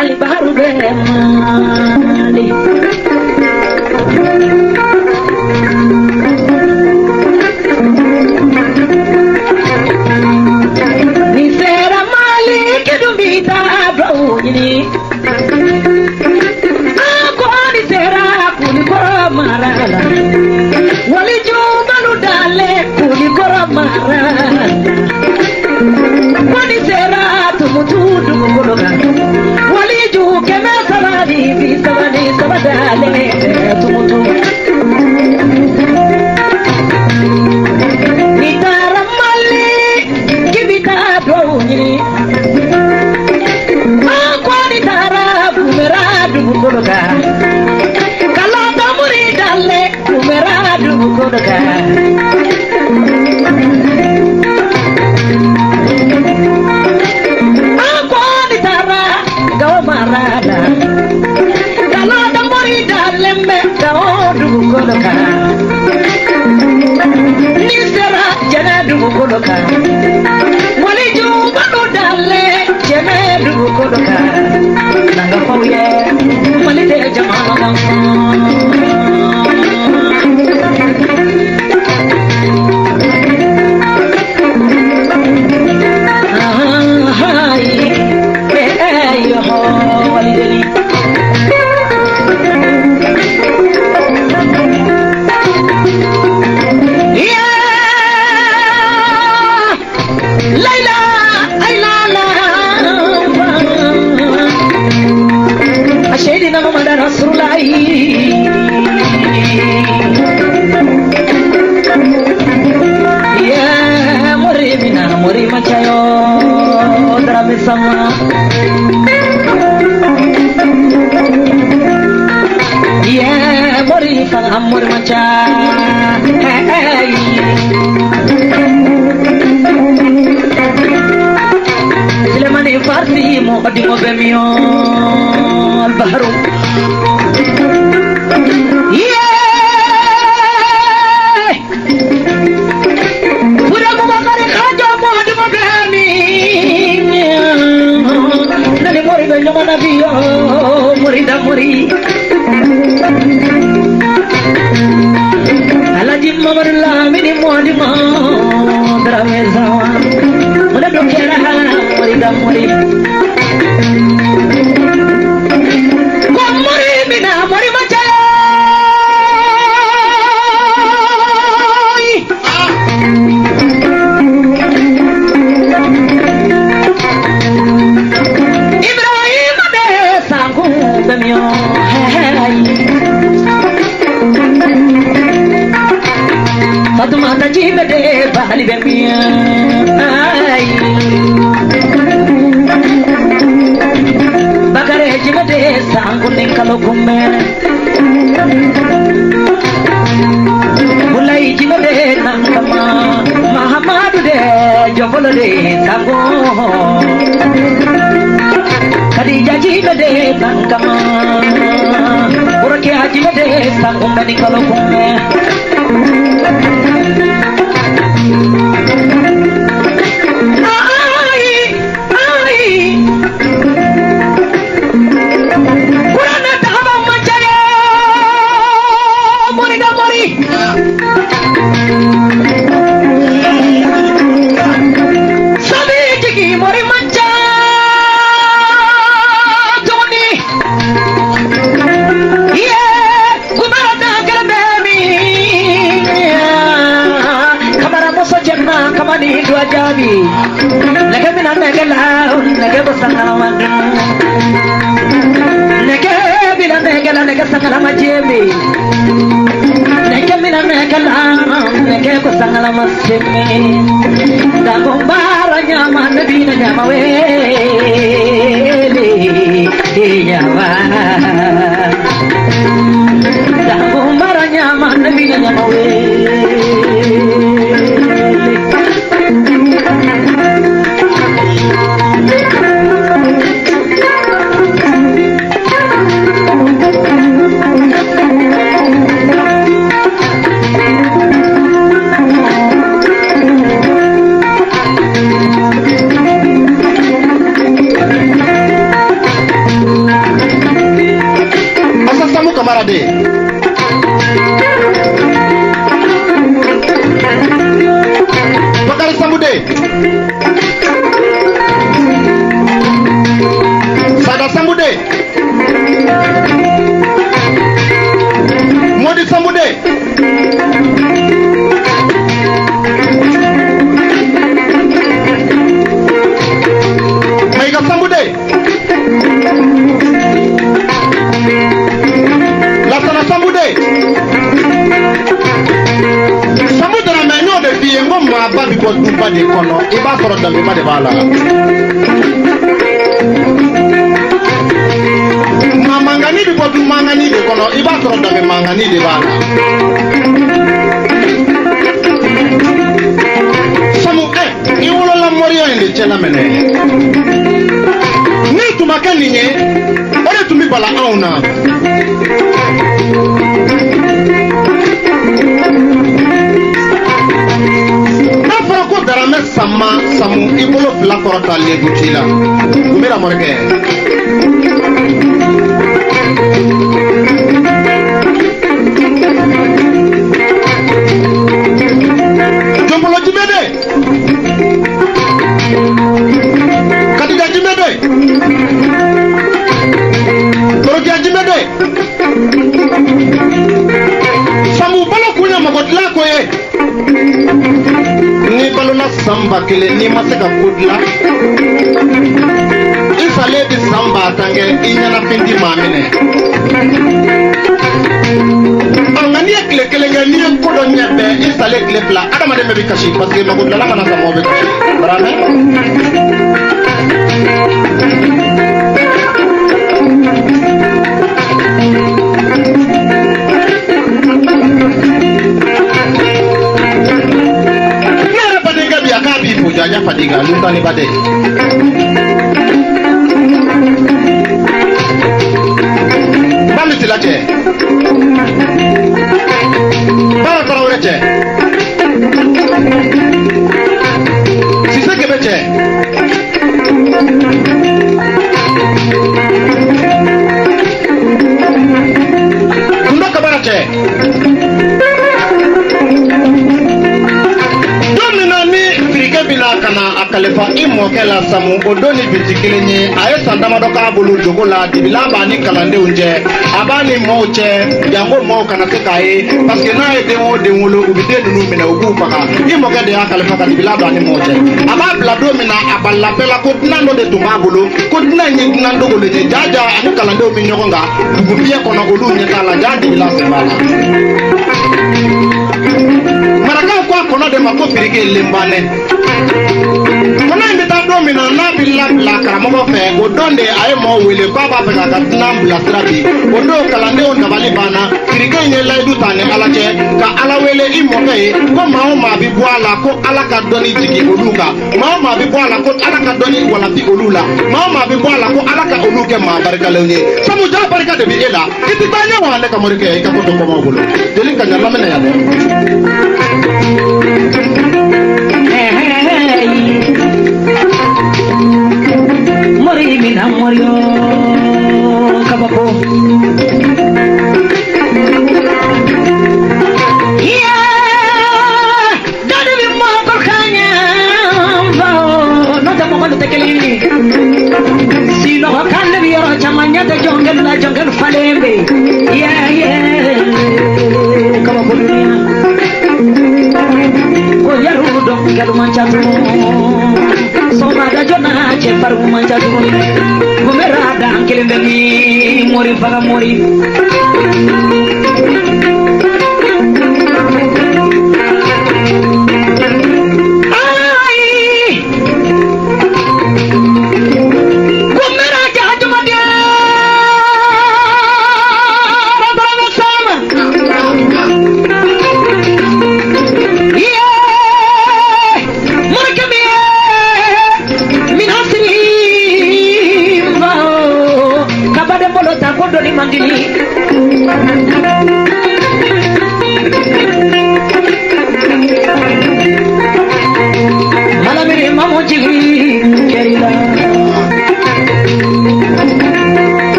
Alibaru Mali. Nisera Mali kedumita broini. Ako nisera kulikora marala. Wali jumalu dale kulikora marala. Wali sera tumutudu mukologa. Wali ju keme sabali bi sabali sabadale tumutu. Nitara mali kibita doni. Akwa nitara bumeradu mukologa. Kalada muri dale bumeradu mukologa. Marada, kalau ada morida lembe kau dulu koloka, nisera jana dulu koloka, wali juga no dale jana dulu koloka, nanga kau ye, wali deh jamaa. Sama yeah mori fal amur macha hey Silemani farsi mo adi mo bemio al bahru yeah pura mo makare khaja mo adi mo bemi Mana bio murida muri alajim mamarla mini modi ma drameza mula dokera murida muri ko muri mina muri macha Fatumata jibede bahali bemia ay Bakare jibede sanguning kalokume Mulai jibede nangkama Mahamadu de jobolo de sango Khadija jibede nangkama Urake jibede sanguning kalokume Jabi, lagi mina negala, lagi bersangala madu, lagi mina negala, lagi bersangala majebi, lagi mina negala, lagi bersangala masjid, dalam baranya mana bina jamawe, dijawa, dalam baranya mana bina jamawe. Barade. Bakari Sambude. Sada Sambude. Modi Sambude. Maiga Sambude. Lasana Sambude. Samudra menyo de vie ngoma babi ko dupa de kono iba soro dambe ma de bala. Mangani bi ko du mangani de kono iba soro dambe mangani de bala. Samu iwolo la morio ende chela mene. Ni tumakani nye ore tumi bala auna. Darame sama samu ibolo fila korota legutila umira morge jombolo jimede kadida jimede toroja jimede samu balo kunya magodla koye ni balona samba kele ni maseka kudla isale di samba tange inyana findi mamene angani ekle kele ngani kodo nyabe isale kle pla adama de mebi kashi parce que magudla la mana samo be kashi brame Janya fadiga lupa ni bade. Bami silache. Bara para ureche. Sisa kebeche. Kundo kabarache. Bila kana akalefa imoke la samu odoni bitikilenye aye sandama doka bulu jogola dibila bani kalande unje abani moche jango mo kana sekaye parce que na ede o de wolo ubide nunu mena ugu paka imoke de akalefa ka dibila bani moche aba blado mena aballa pela ko dinando de tumba bulu ko dinanye dinando gole je jaja ani kalande o minyogonga ububie kono olu nyetala jadi bila semala maraka kwa kono de makofirike lembane kono imita domina na billa bla karamo fe o donde ay mo wele ko ba fe ka nam bla strabi o do kalande on dabali bana firike nye laidu tane alache ka ala wele imoke ko mawo ma bi boala ko ala ka doni jigi oluka mawo ma bi boala ko ala ka doni wala bi olula mawo ma bi boala ko ala ka oluke ma barka lewni samu ja barka de bi ela iti tanya wa le ka morike ka ko to ko mo bolo delin ka nyalla mena ya de Mori mina morio kabako ya dadu mi mo korkanya no ta mo no tekeli sino kan bi yoro chamanya de jongen falembe ya kabako ko yaru do galu manchatu Soma da jona cheparu manchatu gumera da ankelende mi mori faga mori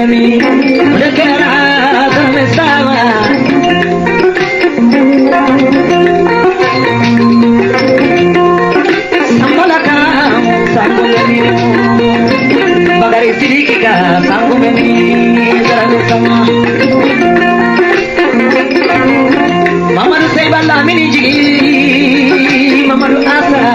bemi dekera samesawa sambalaka sangu bemi bagari sidikika sangu bemi zarane sama mamadu sebala mini jigi mamadu asa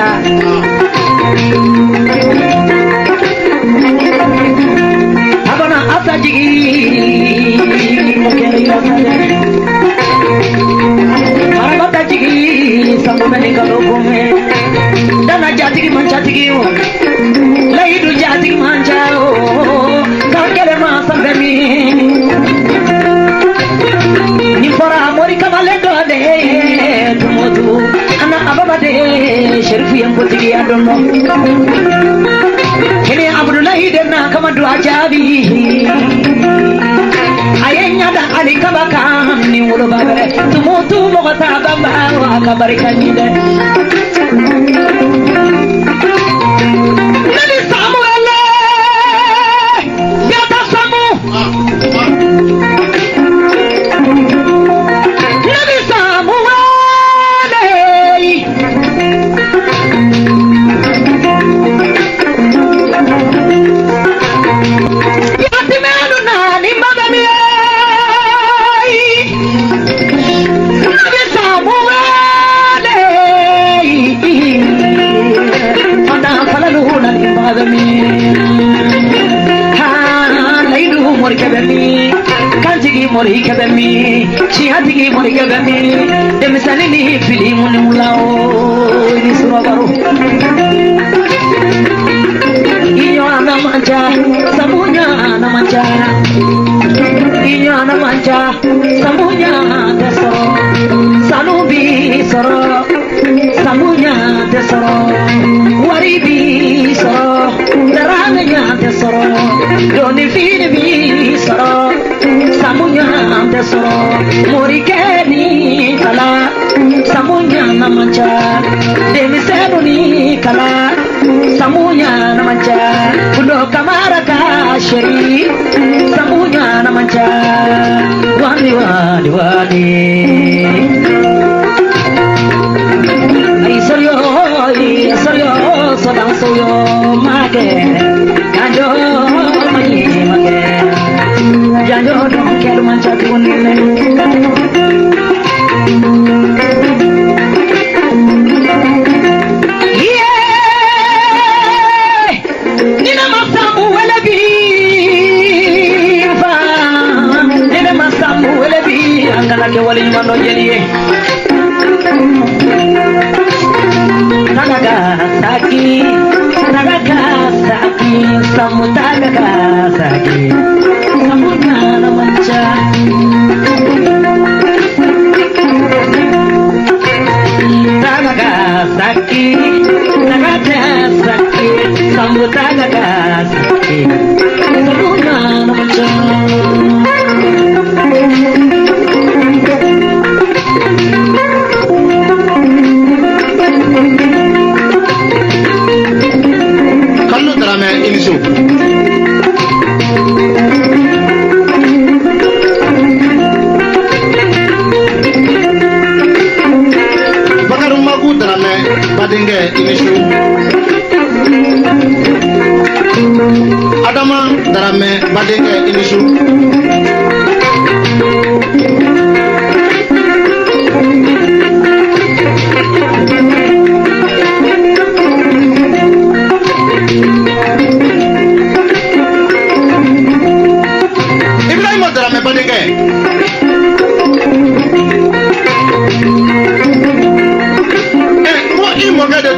abana asa jigi mukeli asale marabata jigi sangu bemi kalokume dana jatigi mancha jigi laidu jatigi mancha kakele masam bemi ni fora mori kamale dode tumodu ana ababade sherifu yambotigi adono kene abdullahi denna kama du ajabi ayenya da ali kabaka ni wolo babere tumutu mogata bamba wa kabarika nyide nani samuel yata samu nani samuel yatimenu nani magami nani samuel ana falalu nani magami ha laidu mori kabami kanjigi mori kabami chihadigi mori kabami demisani ni filimu ni mulao ni surabaro iyo ana manja samunya ana manja iyo ana manja samunya desoro sanubi soro samunya desoro waribi soro daranya desoro doni fini bi soro samunya desoro morikeni kala samunya na manja demisenu ni kala samunya na manja kulo kamara ka sheri samunya na manja wani wani wani ai soryo sodang soyo mage janjo magi mage janjo dong kel manja kunine ke wali mando jeliye nagaga saki samutaga saki samutana mancha nagaga saki samutaga saki samutana mancha kallu tarame inisu bakaru magu tarame badinge inisu adama tarame badinge inisu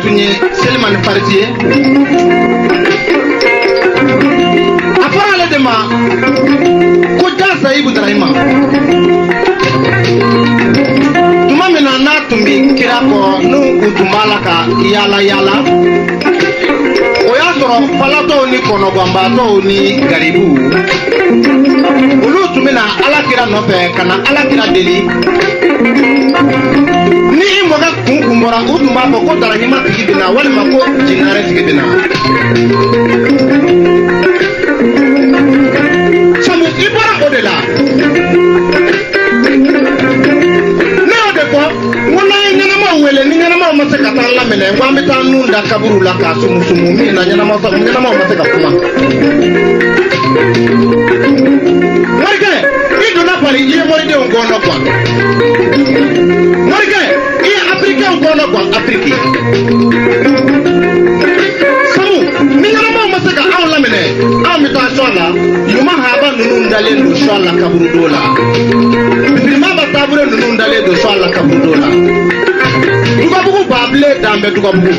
Selman Fartier afara le dema ko jasa ibu Ibrahima tuma mina na tumbi kira ko nu utumbala ka yala o ya soro palato ni kono gamba to ni garibu ulu tumina ala kira no pe kana ala kira deli ni moga kunkumbora utumba ko dara hima tigidina wala mako jinare tigidina samu da kaburu la ka sumu mi na nyana ma se ka kuma morike i dona pali i moride on gono kwa morike i afrique on gono kwa afrique samu mi nyana ma se ka aw lamene aw mi ta sola yuma haba nunu ndale ndo sola kaburu dola bisima ba tabure nunu ndale do sola kaburu dola tukabugu bable dambe tukabugu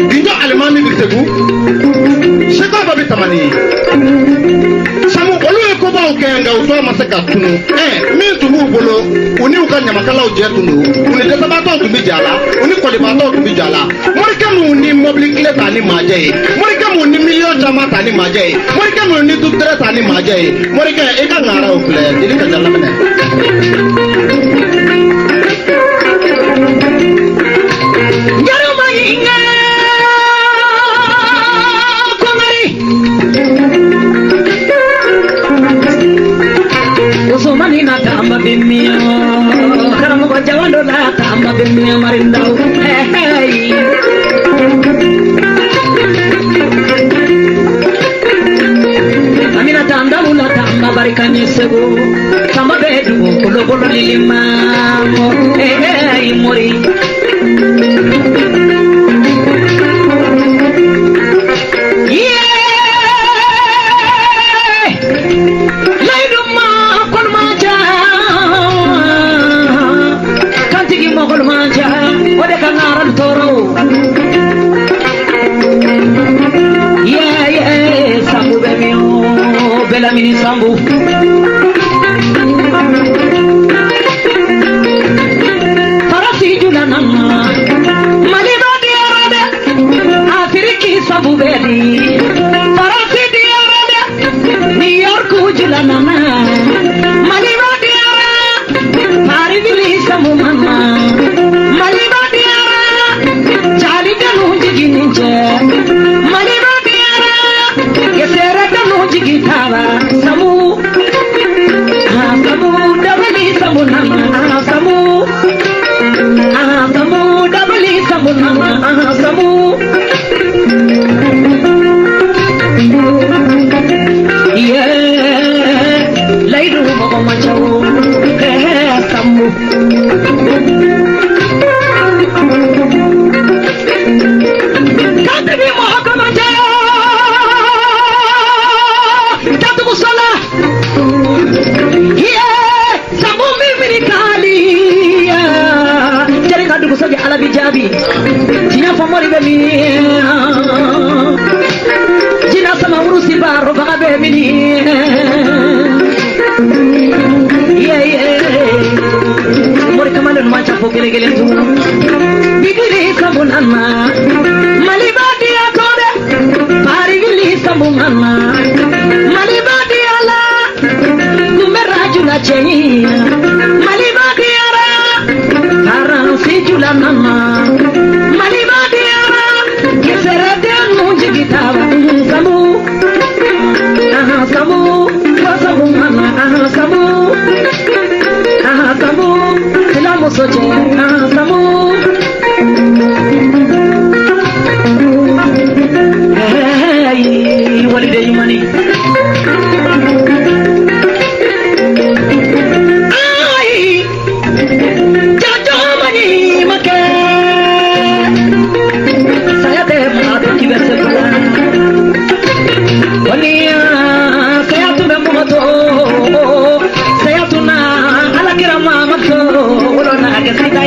dinjo alimami bisegu sheka babi tamani samu olu e ko bawo kenga uso masaka tunu mi tumu bolo uni ukanya makala ujetunu uni tesabato tumijala uni kolibato tumijala morikamu ni mobile tani maje morikamu ni million jama tani maje morikamu ni tutre tani maje morika e ka ngara ukle dili ka jalla mene Usumani na tamba bimia karamu kwa jawando na tamba bimia marindau hey amina tanda ula tamba barikanye sego tamba bedu kolo kolo lilimamo hey mori sambu bemio bela mini sambu farasi jula nama maliba diarade afriki sambu beli farasi diarade New York jula nama maliba diarade maribili sambu mama maliba diarade chali kanu jiginje maliba Gitava samu samu dabali samu nama samu dabali samu nama samu yeah laidu mama machau samu katabi mahakama sabi ala bijabi jina famori be mi jina sama urusi baro baga be mi mori kamane macha fo gele gele tu bigiri sabunana malibadi atode pari gili sabunana malibadi ala numera jula cheni malibadi Sijula mama maliba diara kesere de munji gitaba samu samu mama samu salamu soje samu hey walide yumani Saya tuna ala kira mama to, ulo na ke sita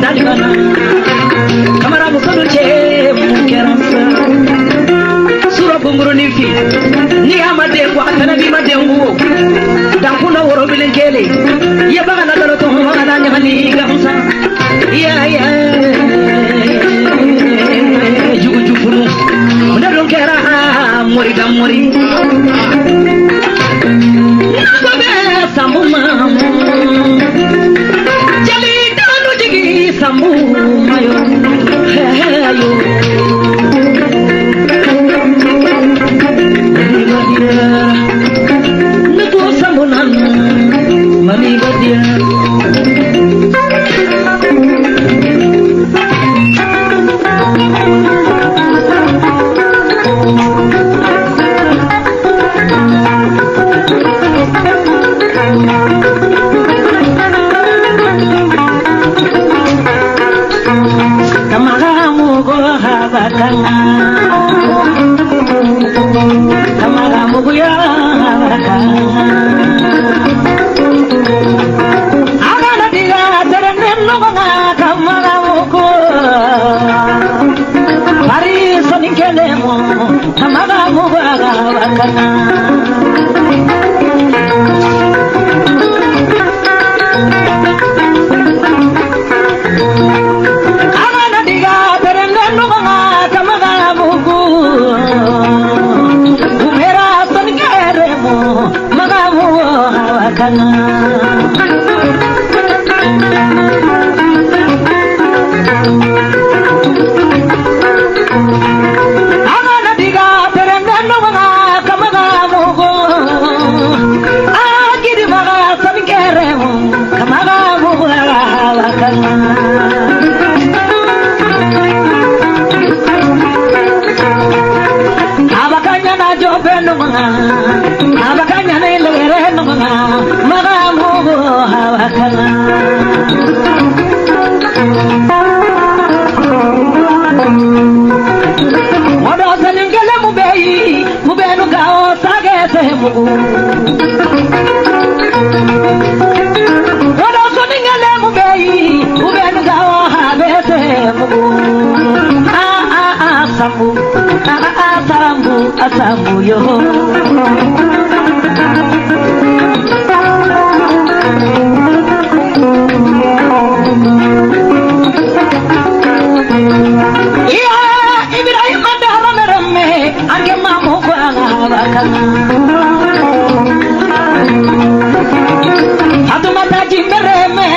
dalibana kamara mukono che mukeransa sura bunguru nifi ni amade kwa tana bi madengu dan kuna woro bilen kele ye baga na dalo to ma na nyani gamsa ya jugu jufuru na don kera mori dam mori nababe samu mamu jali danu jigi samu mayo heyo nutu samu nan mami badia Asambu yo iya Ibrahim mandara merame ange mamu bana bakana hatu mata jimereme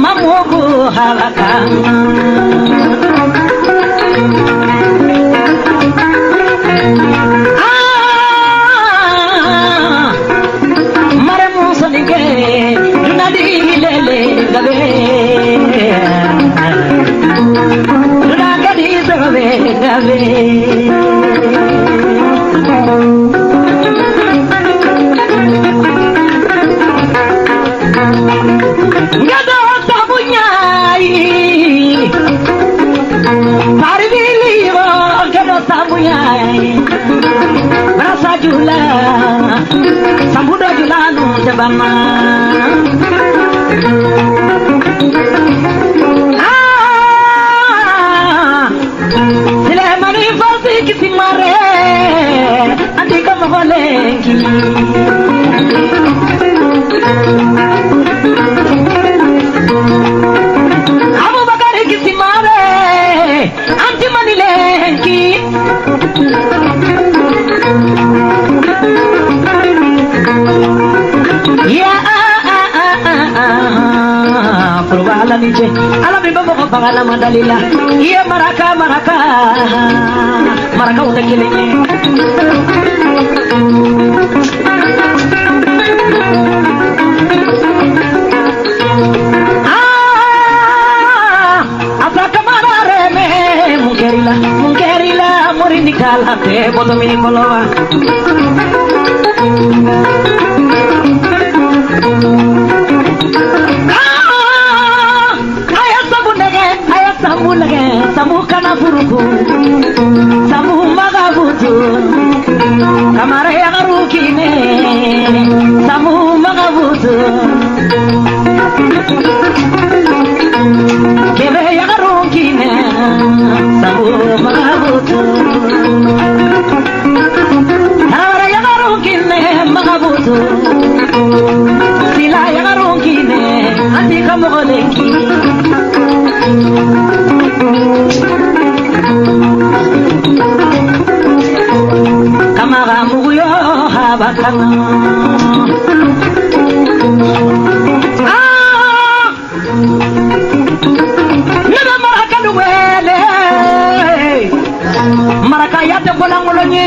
mamu ku halakana Sambudo julanu jabama sile mani fasi kisimare antika moholengi Abu Bakari kisimare anti manilengi ya Purwala niche ala bimbo ko pangala madalila iya maraka utakilenye apaka marare me mungerila murini kala te bodo mini kolowa Samu kana furuku samu magabutu kamare ya garukine samu magabutu kebe mogoleki kamara muguyo habakana nebe maraka duwele maraka yate kolangolonye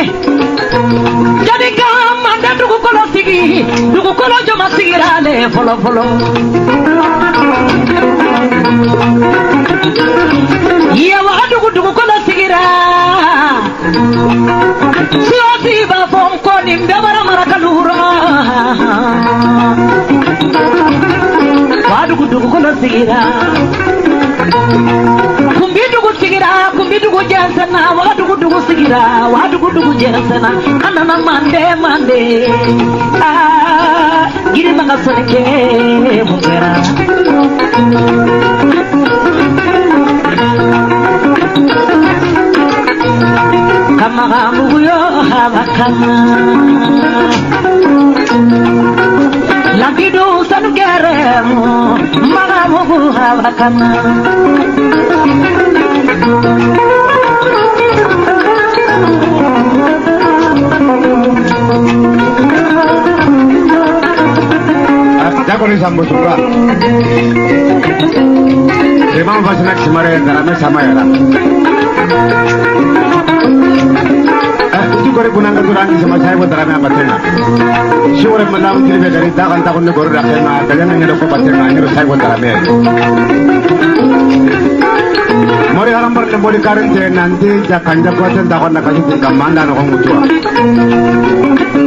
jadi kamanda dugukolo sigi dugukolo joma sigirale folo folo yewa dugukolo sigira siyosi ba fom koni mbebara maraka lura dugukolo sigira kumbidugu jensena wadugu sigira wadugu jensena anana mande giri manga soneke mungera kamaga muguyo habakana lagidu sanu geremo maga mugu habakana Jakoni sambo suka. Demam fasnak simare darame samayara. Itu kore bunanga durani sama saya buat darame abatena. Siore malam tiri dari takkan takun negor rakena. Kalian ngelo ko batena ngelo saya buat darame. Mori haram ber lembori karente nanti jakanja kuaten takon nakasi tinggal manda no mutua.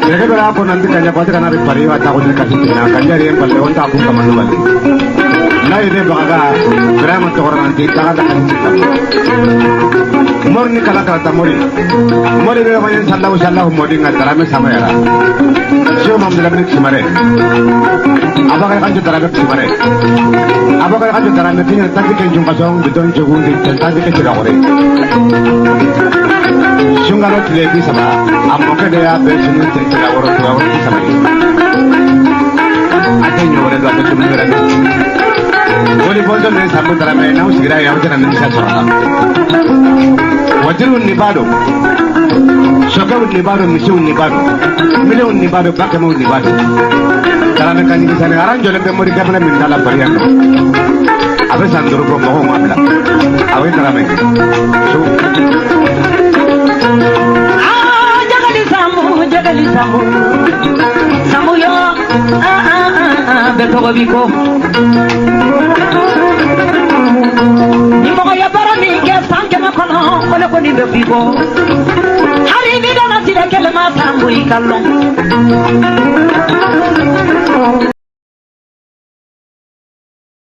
Jadi berapa nanti kanja kuaten karena ripariwa takon nakasi tinggal kanja dia paling onta aku kaman balik. Nah ini baga berapa tuh orang nanti takkan nakasi tinggal. Mori kala mori berapa yang sallahu mori ngatarame sama ya. Siapa mau bilang simare? Apa kayak kanju tarame simare? Apa kayak kanju tarame tinggal tapi kenjung kasong beton jogun di tadi kecil orang. Sungguh lagi sama, amok dia berjumlah kecil orang tua orang sama ini. Ada yang orang tua berjumlah orang. Boleh bosan dengan sambut tarame, nau segera yang jangan bisa soal. Wajirun nibado, sokawut nibado, misiun nibado, miliun nibado, bakamun nibado. Tarame kan ini sana orang jualan pemudi kapan minta parian. Abe sanduru ko mohon amla. Awe tarame. So jagali sambu sambu yo beto biko ni mo ya para mi ke sanke ma kono kono ko ni be biko hari ni dana sire kele ma sambu ikallon